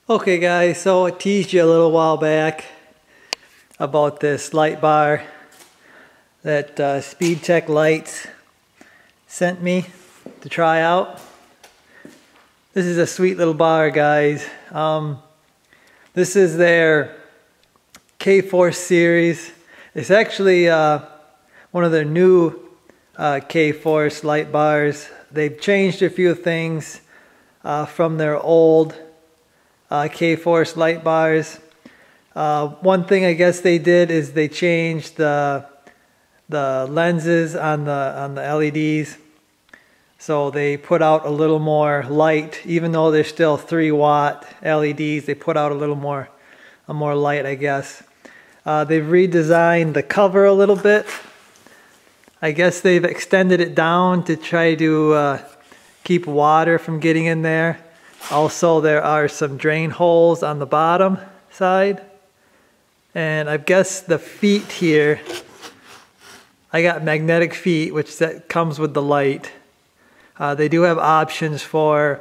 Okay guys, so I teased you a little while back about this light bar that SpeedTech Lights sent me to try out. This is a sweet little bar, guys. This is their K-Force series. It's actually one of their new K-Force light bars. They've changed a few things from their old K-Force light bars. One thing I guess they did is they changed the lenses on the LEDs, so they put out a little more light. Even though they're still 3-watt LEDs, they put out a little more light, I guess. They've redesigned the cover a little bit. I guess they've extended it down to try to keep water from getting in there. Also, there are some drain holes on the bottom side. And I guess the feet here, I got magnetic feet, which that comes with the light. They do have options for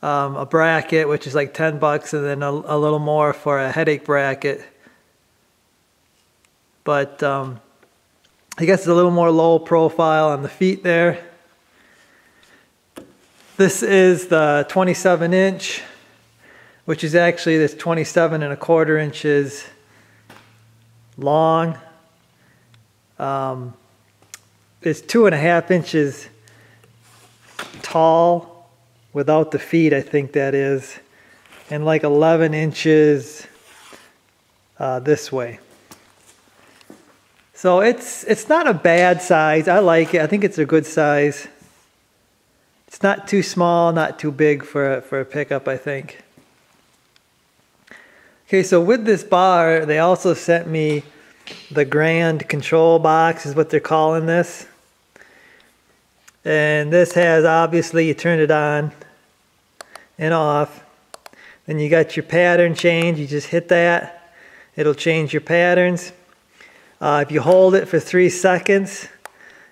a bracket, which is like 10 bucks, and then a little more for a headache bracket. But I guess it's a little more low profile on the feet there. This is the 27-inch, which is actually this 27¼ inches long. It's 2½ inches tall without the feet, I think that is, and like 11 inches this way. So it's not a bad size. I like it. I think it's a good size. It's not too small, not too big for a pickup, I think. Okay, so with this bar, they also sent me the Grand Control box, is what they're calling this. And this has, obviously, you turn it on and off. Then you got your pattern change. You just hit that. It'll change your patterns. If you hold it for 3 seconds,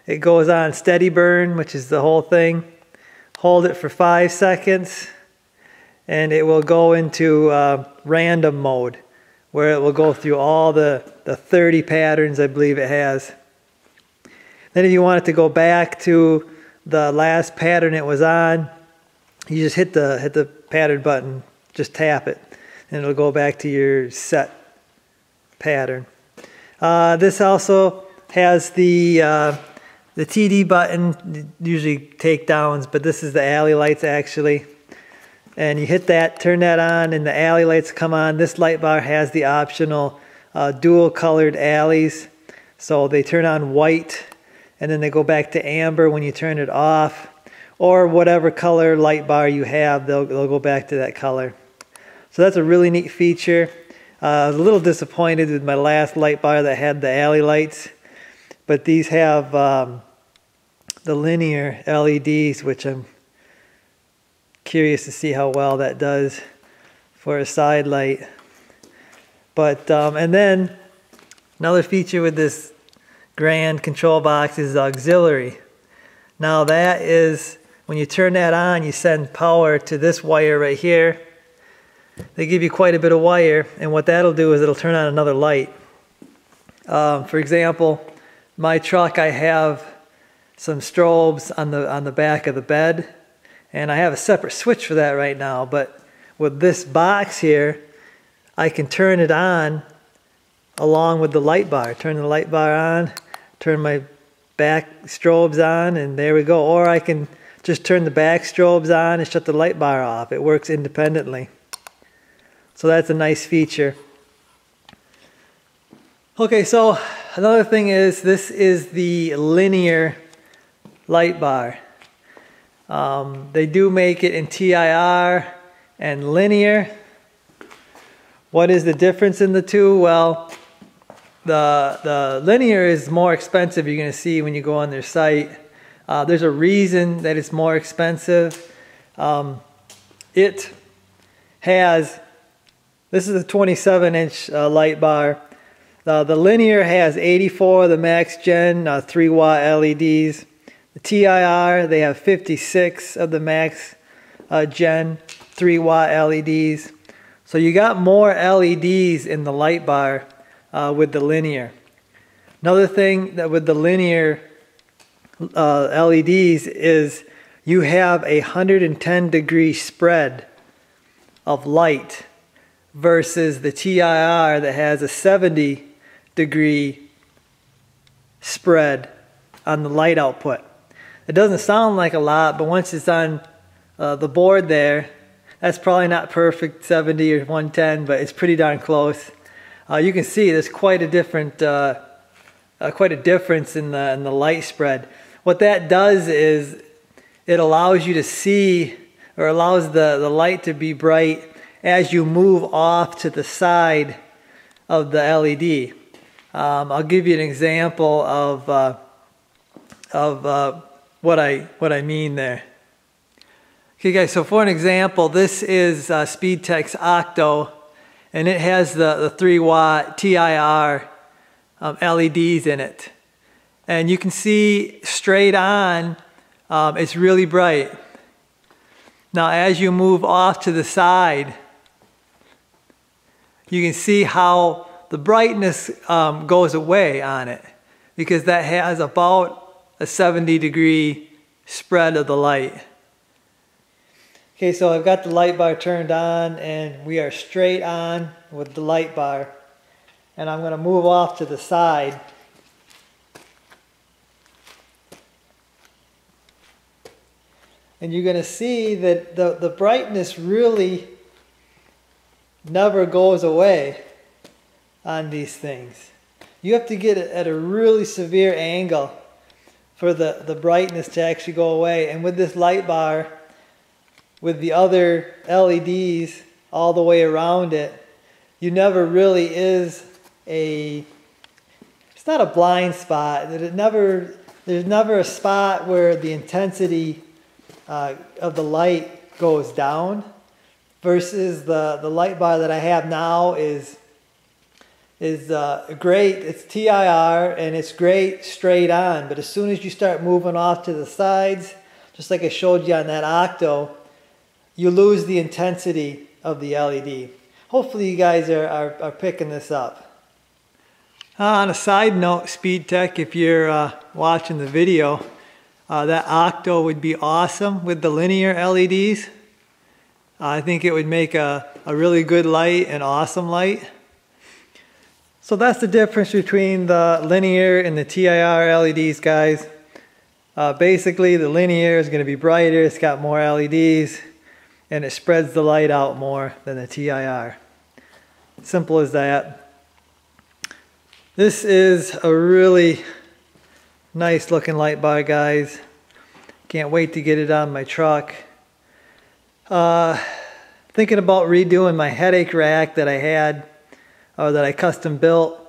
it goes on steady burn, which is the whole thing. Hold it for 5 seconds, and it will go into random mode, where it will go through all the 30 patterns I believe it has. Then if you want it to go back to the last pattern it was on, you just hit the pattern button, just tap it, and it'll go back to your set pattern. This also has the TD button, usually takedowns, but this is the alley lights actually. And you hit that, turn that on, and the alley lights come on. This light bar has the optional dual colored alleys. So they turn on white, and then they go back to amber when you turn it off. Or whatever color light bar you have, they'll go back to that color. So that's a really neat feature. I was a little disappointed with my last light bar that had the alley lights. But these have the linear LEDs, which I'm curious to see how well that does for a side light. But and then another feature with this Grand Control box is auxiliary. Now that is, when you turn that on, you send power to this wire right here. They give you quite a bit of wire, and what that'll do is it'll turn on another light. For example, my truck, I have some strobes on the back of the bed, and I have a separate switch for that right now. But with this box here, I can turn it on along with the light bar. Turn the light bar on, turn my back strobes on, and there we go. Or I can just turn the back strobes on and shut the light bar off. It works independently. So that's a nice feature. Okay, so another thing is, this is the linear light bar. They do make it in TIR and linear. What is the difference in the two? Well, the linear is more expensive. You're going to see when you go on their site. There's a reason that it's more expensive. It has, this is a 27-inch light bar. The linear has 84 of the MaxGen 3-watt LEDs. The TIR, they have 56 of the MaxGen 3-watt LEDs. So you got more LEDs in the light bar with the linear. Another thing that with the linear LEDs is you have a 110-degree spread of light versus the TIR that has a 70-degree spread on the light output. It doesn't sound like a lot, but once it's on the board there, that's probably not perfect 70 or 110, but it's pretty darn close. You can see there's quite a difference in the light spread. What that does is it allows you to see, or allows the light to be bright as you move off to the side of the LED. I'll give you an example of what I mean there. Okay guys, so for an example, this is SpeedTech's Octo, and it has the 3-watt TIR LEDs in it. And you can see straight on, it's really bright. Now as you move off to the side, you can see how the brightness goes away on it, because that has about a 70-degree spread of the light. Okay, so I've got the light bar turned on and we are straight on with the light bar. And I'm going to move off to the side. And you're going to see that the brightness really never goes away on these things. You have to get it at a really severe angle for the brightness to actually go away. And with this light bar, with the other LEDs all the way around it, you never really is it's not a blind spot. There's never a spot where the intensity of the light goes down, versus the light bar that I have now is great. It's TIR and it's great straight on, but as soon as you start moving off to the sides, just like I showed you on that Octo, you lose the intensity of the LED. Hopefully you guys are picking this up. On a side note, SpeedTech, if you're watching the video, that Octo would be awesome with the linear LEDs. I think it would make a really good light, an awesome light. So that's the difference between the linear and the TIR LEDs, guys. Basically, the linear is going to be brighter, it's got more LEDs, and it spreads the light out more than the TIR. Simple as that. This is a really nice looking light bar, guys. Can't wait to get it on my truck. Thinking about redoing my headache rack that I had, or that I custom built,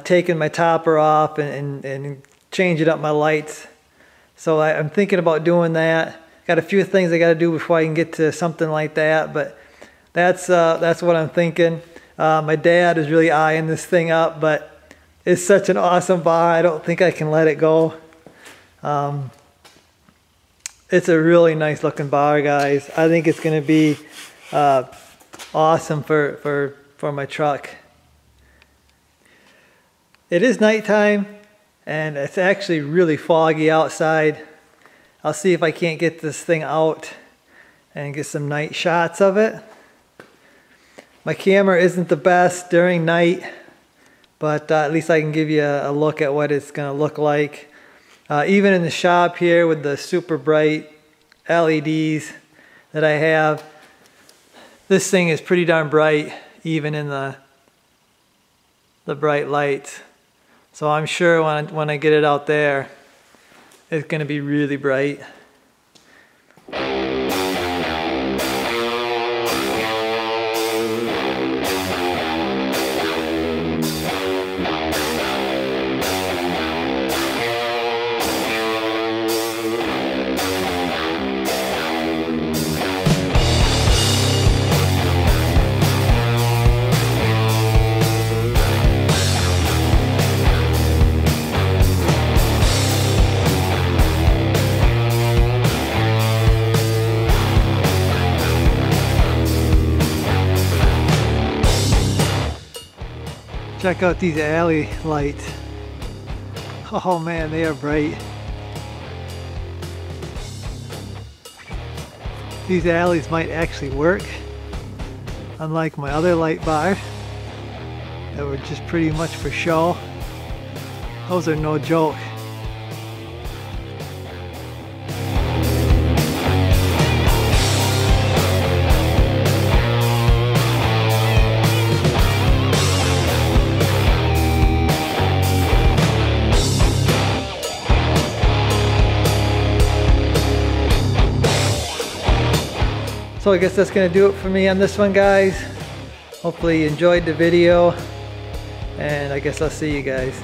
taking my topper off and changing up my lights. So I'm thinking about doing that. Got a few things I got to do before I can get to something like that, but that's what I'm thinking. My dad is really eyeing this thing up, but it's such an awesome bar. I don't think I can let it go. It's a really nice looking bar, guys. I think it's going to be awesome for my truck. It is nighttime and it's actually really foggy outside. I'll see if I can't get this thing out and get some night shots of it. My camera isn't the best during night, but at least I can give you a look at what it's going to look like. Even in the shop here with the super bright LEDs that I have, this thing is pretty darn bright even in the bright lights. So I'm sure when I get it out there, it's going to be really bright. Check out these alley lights. Oh man, they are bright. These alleys might actually work, unlike my other light bar that were just pretty much for show. Those are no joke. So I guess that's going to do it for me on this one, guys. Hopefully you enjoyed the video, and I guess I'll see you guys.